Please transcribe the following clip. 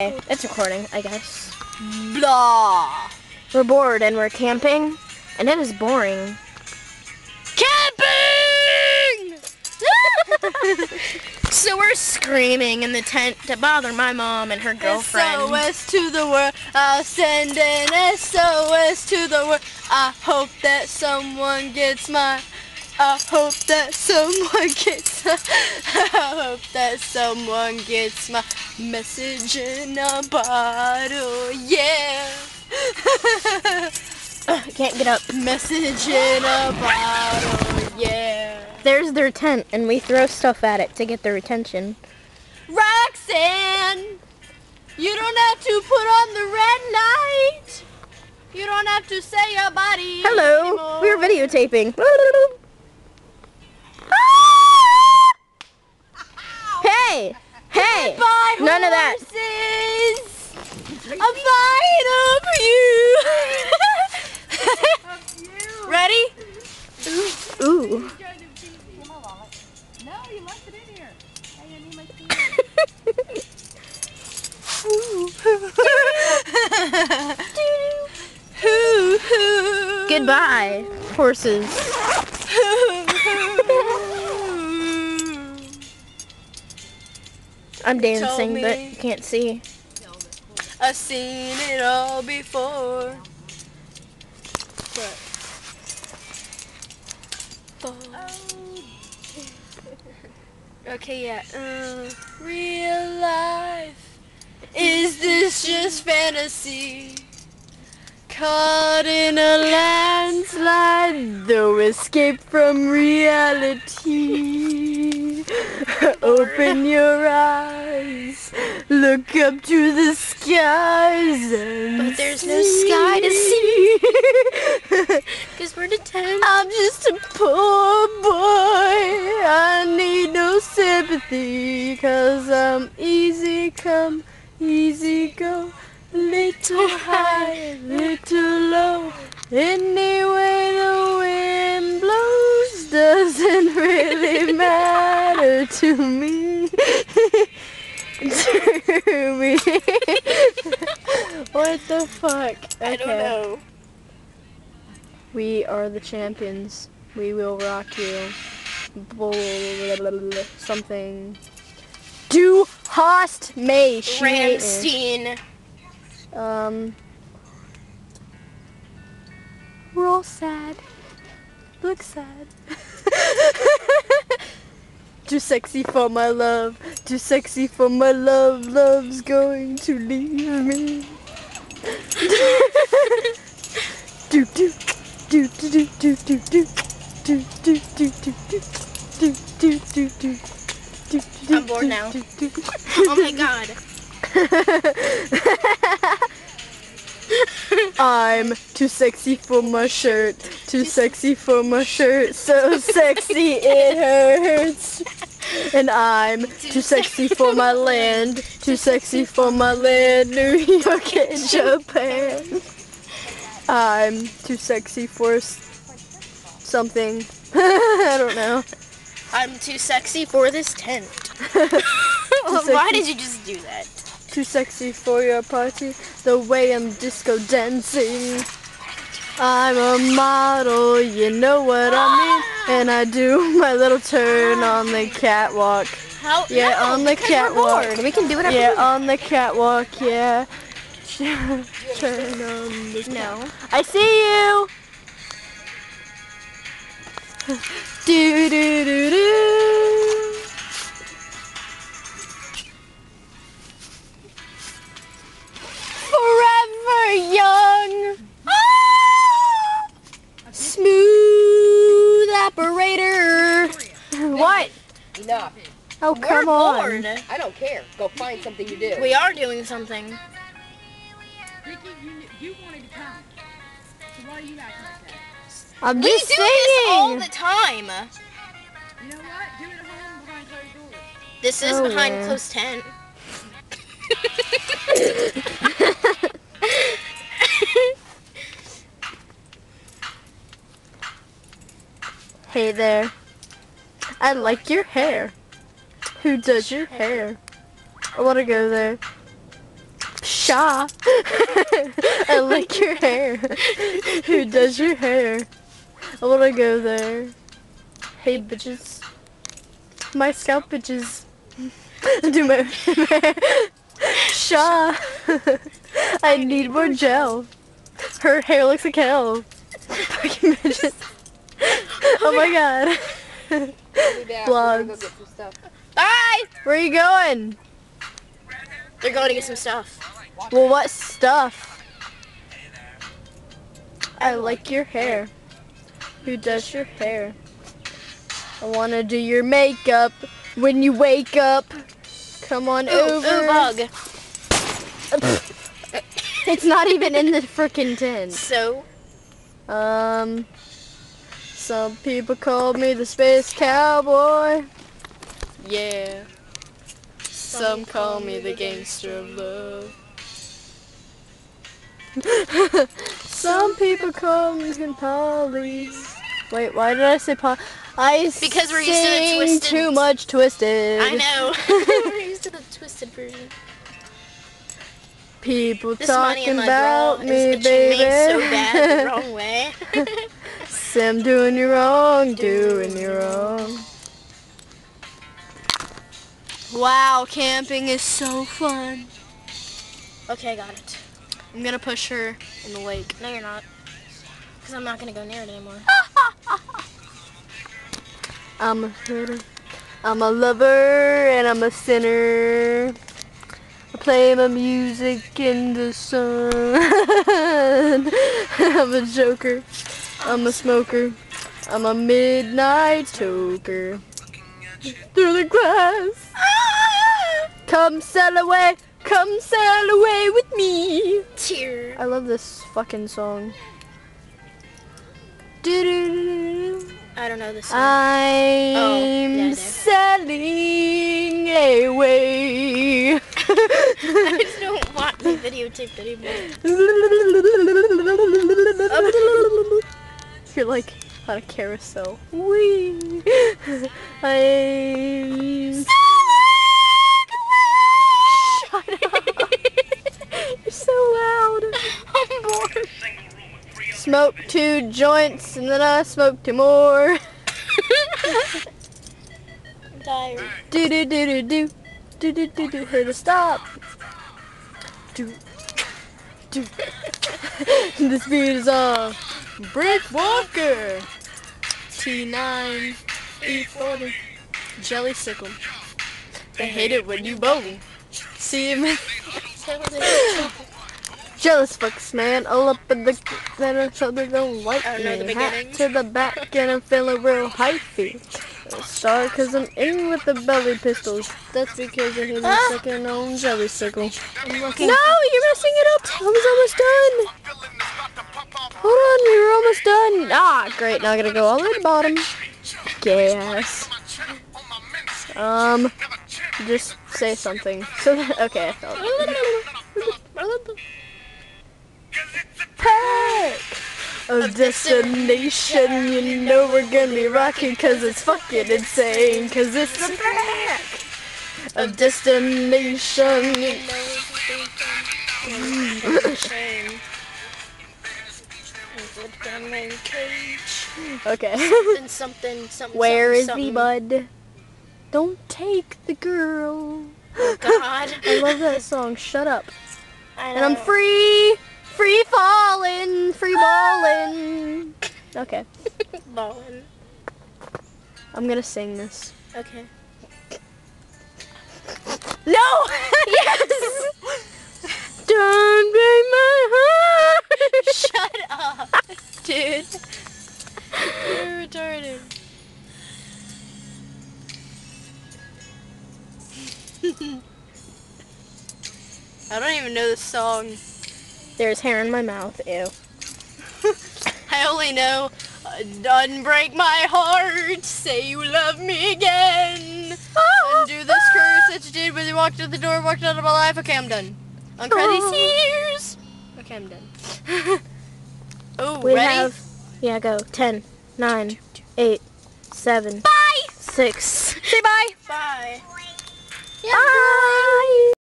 Okay, it's recording, I guess. Blah. We're bored and we're camping, and it is boring. Camping! So we're screaming in the tent to bother my mom and her girlfriend. SOS to the world, I'll send an SOS to the world. I hope that someone gets my, I hope that someone gets, I hope that someone gets my message in a bottle, yeah. Can't get up. Message in a bottle, yeah. There's their tent, and we throw stuff at it to get their attention. Roxanne, you don't have to put on the red light. You don't have to say your body Hello, anymore. we're videotaping. Hey, hey, Goodbye, none of that. horses. I'm flying over you. Ready? Ooh. No, you left it in here. Hey, I need my Goodbye, horses. I'm dancing, but you can't see. I've seen it all before. Okay, yeah. Real life. Is this just fantasy? Caught in a landslide, no escape from reality. Open your eyes, look up to the skies and But there's no sky to see. Because we're the tent. I'm just a poor boy, I need no sympathy, 'cause I'm easy come, easy go. Little high, little low, any way the wind blows doesn't really matter to me. To me. What the fuck? Okay. I don't know. We are the champions. We will rock you. Something. Du hast mich. Ramstein. We're all sad. Look sad. Too sexy for my love. Too sexy for my love. Love's going to leave me. Do do do do do do do do do do do do do do do. I'm bored now. Oh my god. I'm too sexy for my shirt, too sexy for my shirt, so sexy it hurts. And I'm too sexy for my land, too sexy for my land, New York and Japan. I'm too sexy for something. I don't know. I'm too sexy for this tent. Why Why did you just do that? Too sexy for your party, the way I'm disco dancing. I'm a model, you know what I mean, and I do my little turn on the catwalk. How? Yeah, No, on the because catwalk. We're bored. We can do whatever Yeah, we want. on the catwalk, yeah. Turn on the No. I see you! Do do do do. Forever young. Smooth operator. What? Enough. Oh, come on. Bored. I don't care. Go find something to do. We are doing something. Ricky, you wanted to come. So why are you acting like that? I'm We just do singing. this all the time. You know what? Do it at home behind closed doors. This is Oh, behind yeah. closed tent. Hey there. I like your hair. Who does your hair? I want to go there. Sha. I like your hair. Who does your hair? I wanna go there. Hey bitches. My scalp bitches. Do my hair. Sha. I need more gel. Her hair looks like hell. Fucking bitches. Oh my god. Blogs. Bye! Where are you going? They're going to get some stuff. Well, what stuff? I like your hair. Who does your hair? I wanna do your makeup when you wake up. Come on over. Ooh, bug. It's not even in the frickin' tent. So? Some people call me the space cowboy. Yeah. Some call me the gangster of love. Some people call me Polly. Wait, why did I say Polly? Because we're used to the sing twisted. too much Twisted. I know. We're used to the twisted version. People This money in talking my about bra me, is itching baby. me so bad the wrong way. Sam doing you wrong, doing you wrong. Wow, camping is so fun. Okay, I got it. I'm gonna push her in the lake. No, you're not. Because I'm not going to go near it anymore. I'm a hitter. I'm a lover and I'm a sinner. I play my music in the sun. I'm a joker. I'm a smoker. I'm a midnight toker. Through the glass. Come sail away. Come sail away with me. Tear. I love this fucking song. Do-do-do-do-do. I don't know this song. I'm yeah, I do. sailing away. I just don't want the videotaped anymore. You're like on a carousel. Whee! I'm Shut up. You're so loud. I'm bored. Smoked 2 joints and then I smoked 2 more. I'm tired. Do do do do do do do do do. Hit a stop. Do do. This beat is on Brick Walker. T9 E40 Jelly Sickle. They hate it when you bone. See him. Jealous fucks, man, all up in the center so they don't like I don't know the me. Hat beginning. to the back and I'm feeling real hypey. Sorry, cause I'm in with the belly pistols. That's because I hit a second on jelly sickle. I'm looking. No, you're messing it up. I was almost done. Hold on, you're almost done. Ah, great. Now I gotta go all the way to the bottom. Gas. Just say something. So that, okay, I felt it. Pack of destination, you know we're gonna be rocking cause it's fucking insane, cause it's the pack of destination. You know shame. Okay. Something. Where is something. the bud? Don't take the girl. Oh, God. I love that song. Shut up. I know. And I'm free. Free falling. Free balling. Okay. Ballin'. I'm gonna sing this. Okay. No! Yes! Don't break my heart! Shut up, dude. You're retarded. I don't even know this song. There's hair in my mouth. Ew. I only know unbreak my heart, say you love me again. Undo this curse that you did when you walked out the door, walked out of my life. Okay, I'm done. Uncry these tears. Okay, I'm done. Oh, We ready? have, yeah, go. 10, 9, 8, 7, Bye! 6. Say bye. Bye. Bye.